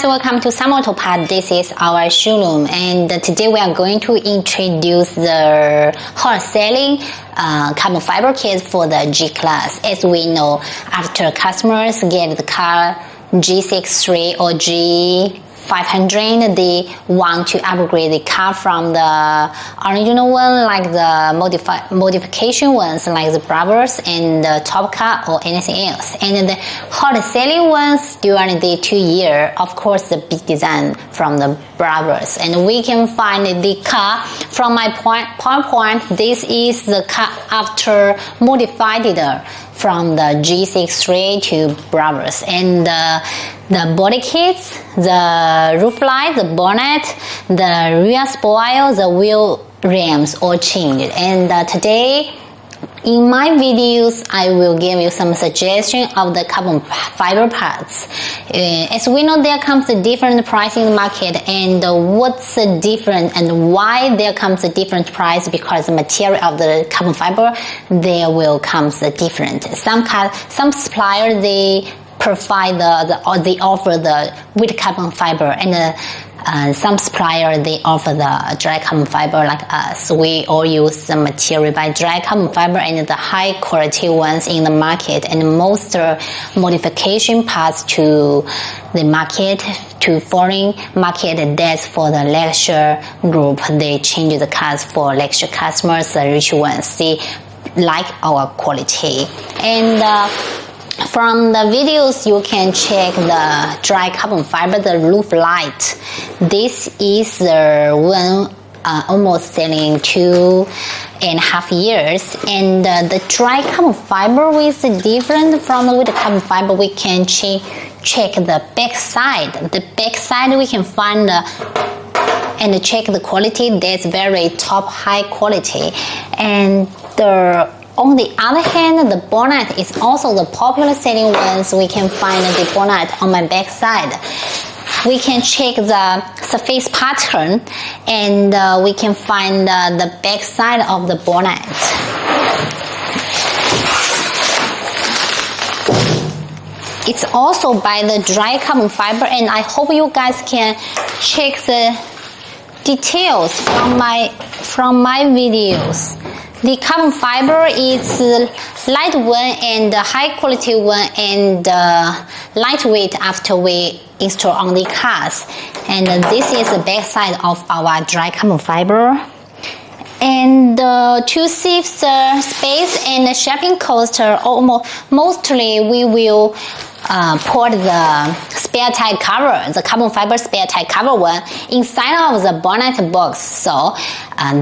guys, welcome to summerautoparts. This is our showroom, and today we are going to introduce the hot selling carbon fiber kit for the G class. As we know, after customers get the car G63 or G500, they want to upgrade the car from the original one, like the modification ones, like the Bravos and the top car or anything else. And the hot selling ones during the 2 year, of course, the big design from the Bravos. And we can find the car from my PowerPoint. This is the car after modified from the G63 to Bravos, and the body kits, the roof light, the bonnet, the rear spoil, the wheel rims all changed. And today in my videos, I will give you some suggestion of the carbon fiber parts. As we know, there comes a different price in the market, and what's the difference and why there comes a different price, because the material of the carbon fiber, there will comes a different. Some suppliers, they provide or they offer the with carbon fiber, and some suppliers, they offer the dry carbon fiber like us. We all use the material by dry carbon fiber and the high quality ones in the market, and most modification parts to the market, to foreign market. That's for the lecture group. They change the cars for lecture customers, the rich ones. They like our quality. And from the videos, you can check the dry carbon fiber, the roof light. This is the one almost selling 2.5 years, and the dry carbon fiber is different from with the carbon fiber. We can check the back side. The back side we can find and check the quality. That's very top high quality. And on the other hand, the bonnet is also the popular selling ones. We can find the bonnet on my back side. We can check the surface pattern, and we can find the back side of the bonnet. It's also by the dry carbon fiber, and I hope you guys can check the details from my videos. The carbon fiber is light one and high quality one, and lightweight after we install on the cars. And this is the back side of our dry carbon fiber. And to save the space and the shipping cost, mostly we will put the spare tire cover, the carbon fiber spare tire cover one, inside of the bonnet box. So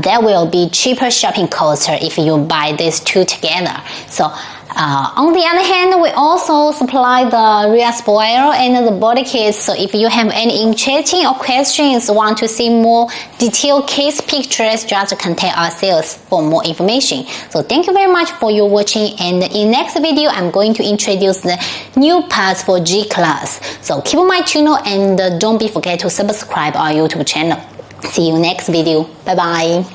there will be cheaper shipping cost if you buy these two together. So on the other hand, we also supply the rear spoiler and the body kits. So if you have any interesting or questions, want to see more detailed case pictures, just contact our sales for more information. So thank you very much for your watching, and in next video, I'm going to introduce the new parts for G class. So keep on my channel, and don't forget to subscribe our YouTube channel. See you next video. Bye bye.